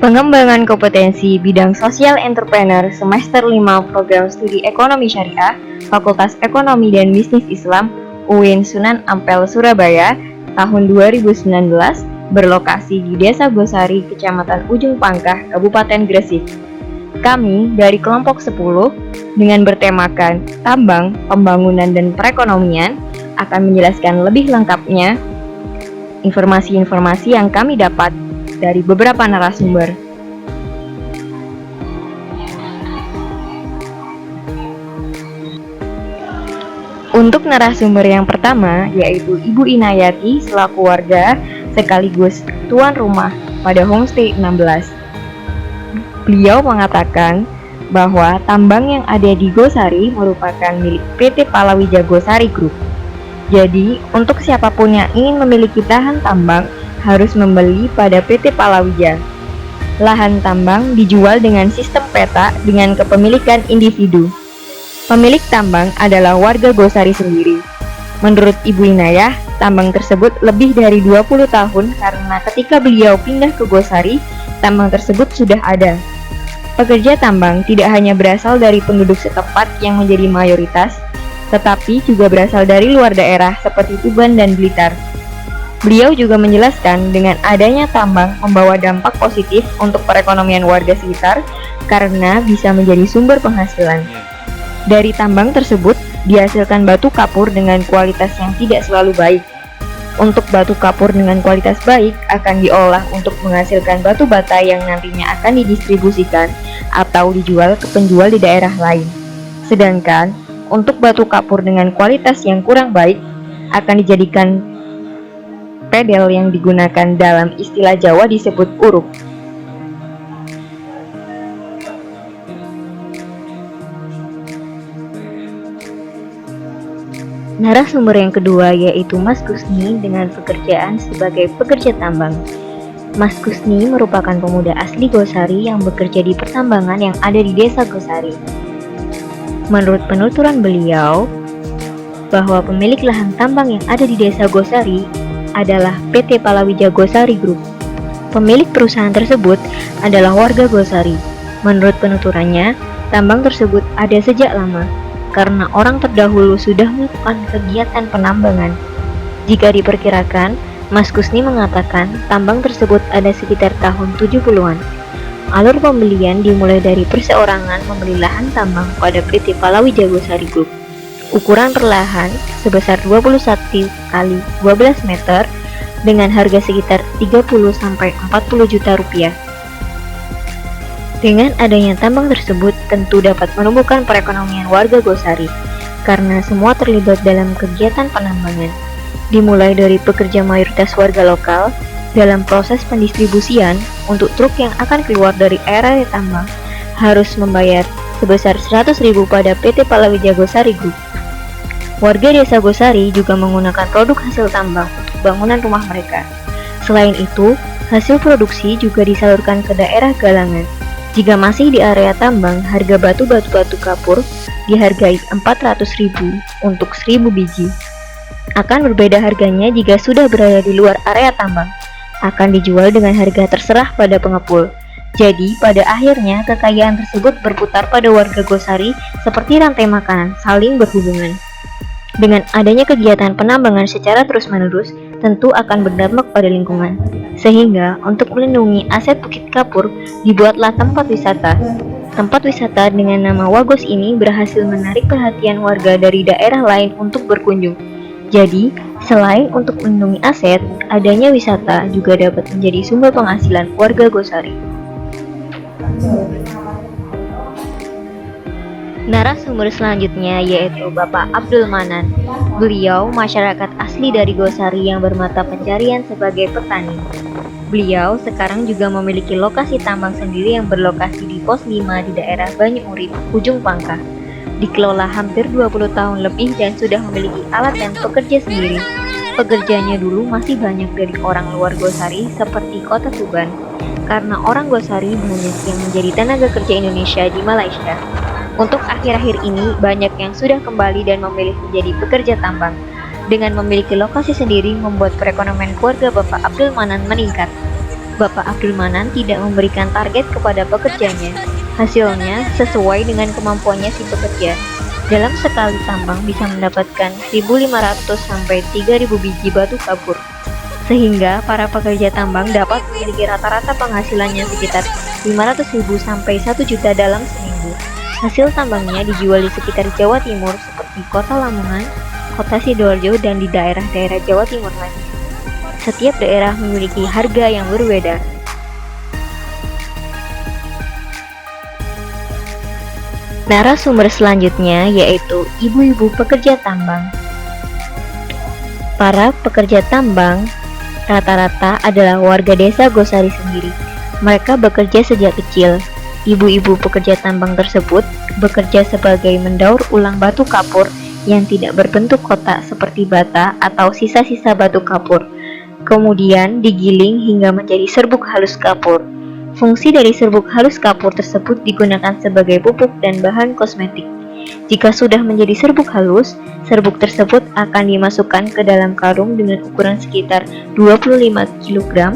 Pengembangan kompetensi bidang sosial entrepreneur semester 5 Program Studi Ekonomi Syariah Fakultas Ekonomi dan Bisnis Islam UIN Sunan Ampel Surabaya tahun 2019 berlokasi di Desa Gosari, Kecamatan Ujung Pangkah, Kabupaten Gresik. Kami dari kelompok 10 dengan bertemakan tambang, pembangunan, dan perekonomian akan menjelaskan lebih lengkapnya informasi-informasi yang kami dapat dari beberapa narasumber. Untuk narasumber yang pertama yaitu Ibu Inayati selaku warga sekaligus tuan rumah pada Homestay 16. Beliau mengatakan bahwa tambang yang ada di Gosari merupakan milik PT Palawija Gosari Group. Jadi, untuk siapapun yang ingin memiliki lahan tambang harus membeli pada PT Palawija. Lahan tambang dijual dengan sistem peta dengan kepemilikan individu. Pemilik tambang adalah warga Gosari sendiri. Menurut Ibu Inayah, tambang tersebut lebih dari 20 tahun karena ketika beliau pindah ke Gosari, tambang tersebut sudah ada. Pekerja tambang tidak hanya berasal dari penduduk setempat yang menjadi mayoritas, tetapi juga berasal dari luar daerah seperti Tuban dan Blitar. Beliau juga menjelaskan dengan adanya tambang membawa dampak positif untuk perekonomian warga sekitar karena bisa menjadi sumber penghasilan. Dari tambang tersebut dihasilkan batu kapur dengan kualitas yang tidak selalu baik. Untuk batu kapur dengan kualitas baik akan diolah untuk menghasilkan batu bata yang nantinya akan didistribusikan atau dijual ke penjual di daerah lain. Sedangkan untuk batu kapur dengan kualitas yang kurang baik akan dijadikan pedel yang digunakan dalam istilah Jawa disebut uruk. Narasumber yang kedua yaitu Mas Kusni dengan pekerjaan sebagai pekerja tambang. Mas Kusni merupakan pemuda asli Gosari yang bekerja di pertambangan yang ada di Desa Gosari. Menurut penuturan beliau, bahwa pemilik lahan tambang yang ada di Desa Gosari adalah PT Palawija Gosari Group. Pemilik perusahaan tersebut adalah warga Gosari. Menurut penuturannya, tambang tersebut ada sejak lama karena orang terdahulu sudah melakukan kegiatan penambangan. Jika diperkirakan, Mas Kusni mengatakan tambang tersebut ada sekitar tahun 70-an. Alur pembelian dimulai dari perseorangan membeli lahan tambang pada PT Palawija Gosari Group. Ukuran per lahan sebesar 21 kali 12 meter dengan harga sekitar 30-40 juta rupiah. Dengan adanya tambang tersebut tentu dapat menumbuhkan perekonomian warga Gosari karena semua terlibat dalam kegiatan penambangan. Dimulai dari pekerja mayoritas warga lokal dalam proses pendistribusian untuk truk yang akan keluar dari area tambang harus membayar sebesar 100.000 pada PT Palawija Gosari Group. Warga Desa Gosari juga menggunakan produk hasil tambang untuk bangunan rumah mereka. Selain itu, hasil produksi juga disalurkan ke daerah Galangan. Jika masih di area tambang, harga batu kapur dihargai 400.000 untuk 1.000 biji. Akan berbeda harganya jika sudah berada di luar area tambang. Akan dijual dengan harga terserah pada pengepul. Jadi, pada akhirnya kekayaan tersebut berputar pada warga Gosari seperti rantai makanan saling berhubungan. Dengan adanya kegiatan penambangan secara terus-menerus, tentu akan berdampak pada lingkungan. Sehingga, untuk melindungi aset Bukit Kapur, dibuatlah tempat wisata. Tempat wisata dengan nama Wagos ini berhasil menarik perhatian warga dari daerah lain untuk berkunjung. Jadi, selain untuk melindungi aset, adanya wisata juga dapat menjadi sumber penghasilan warga Gosari. Narasumber selanjutnya yaitu Bapak Abdul Manan. Beliau masyarakat asli dari Gosari yang bermata pencarian sebagai petani. Beliau sekarang juga memiliki lokasi tambang sendiri yang berlokasi di pos 5 di daerah Banyu Urip, Ujung Pangkah. Dikelola hampir 20 tahun lebih dan sudah memiliki alat dan pekerja sendiri. Pekerjanya dulu masih banyak dari orang luar Gosari seperti kota Tuban, karena orang Gosari banyak yang menjadi tenaga kerja Indonesia di Malaysia. Untuk akhir-akhir ini, banyak yang sudah kembali dan memilih menjadi pekerja tambang. Dengan memiliki lokasi sendiri, membuat perekonomian keluarga Bapak Abdul Manan meningkat. Bapak Abdul Manan tidak memberikan target kepada pekerjanya. Hasilnya sesuai dengan kemampuannya si pekerja. Dalam sekali tambang bisa mendapatkan 1.500 sampai 3.000 biji batu kapur. Sehingga para pekerja tambang dapat memiliki rata-rata penghasilannya sekitar 500.000 sampai 1 juta dalam seminggu. Hasil tambangnya dijual di sekitar Jawa Timur seperti Kota Lamongan, Kota Sidoarjo, dan di daerah-daerah Jawa Timur lainnya. Setiap daerah memiliki harga yang berbeda. Narasumber selanjutnya yaitu ibu-ibu pekerja tambang. Para pekerja tambang rata-rata adalah warga desa Gosari sendiri. Mereka bekerja sejak kecil. Ibu-ibu pekerja tambang tersebut bekerja sebagai mendaur ulang batu kapur yang tidak berbentuk kotak seperti bata atau sisa-sisa batu kapur. Kemudian digiling hingga menjadi serbuk halus kapur. Fungsi dari serbuk halus kapur tersebut digunakan sebagai pupuk dan bahan kosmetik. Jika sudah menjadi serbuk halus, serbuk tersebut akan dimasukkan ke dalam karung dengan ukuran sekitar 25 kg.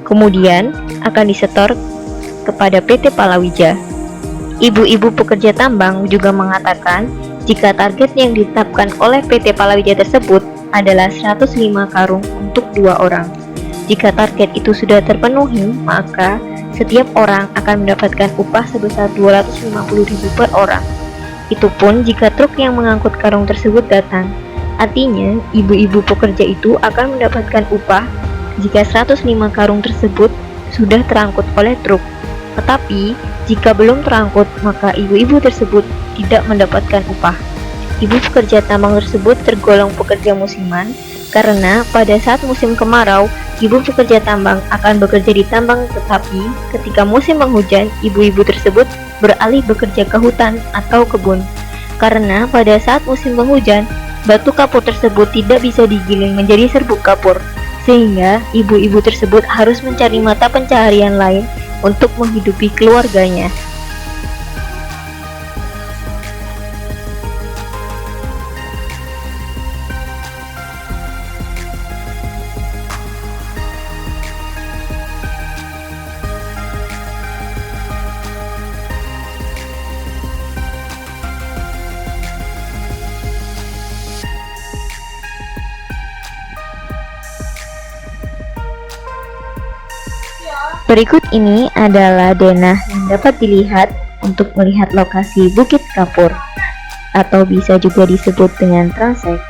Kemudian akan disetor kepada PT Palawija. Ibu-ibu pekerja tambang juga mengatakan jika target yang ditetapkan oleh PT Palawija tersebut adalah 105 karung untuk 2 orang. Jika target itu sudah terpenuhi, maka setiap orang akan mendapatkan upah sebesar 250.000 per orang. Itu pun jika truk yang mengangkut karung tersebut datang. Artinya, ibu-ibu pekerja itu akan mendapatkan upah jika 105 karung tersebut sudah terangkut oleh truk. Tetapi, jika belum terangkut, maka ibu-ibu tersebut tidak mendapatkan upah. Ibu pekerja tambang tersebut tergolong pekerja musiman karena pada saat musim kemarau, ibu pekerja tambang akan bekerja di tambang, tetapi ketika musim penghujan, ibu-ibu tersebut beralih bekerja ke hutan atau kebun. Karena pada saat musim penghujan, batu kapur tersebut tidak bisa digiling menjadi serbuk kapur, sehingga ibu-ibu tersebut harus mencari mata pencaharian lain untuk menghidupi keluarganya. Berikut ini adalah denah yang dapat dilihat untuk melihat lokasi Bukit Kapur, atau bisa juga disebut dengan transek.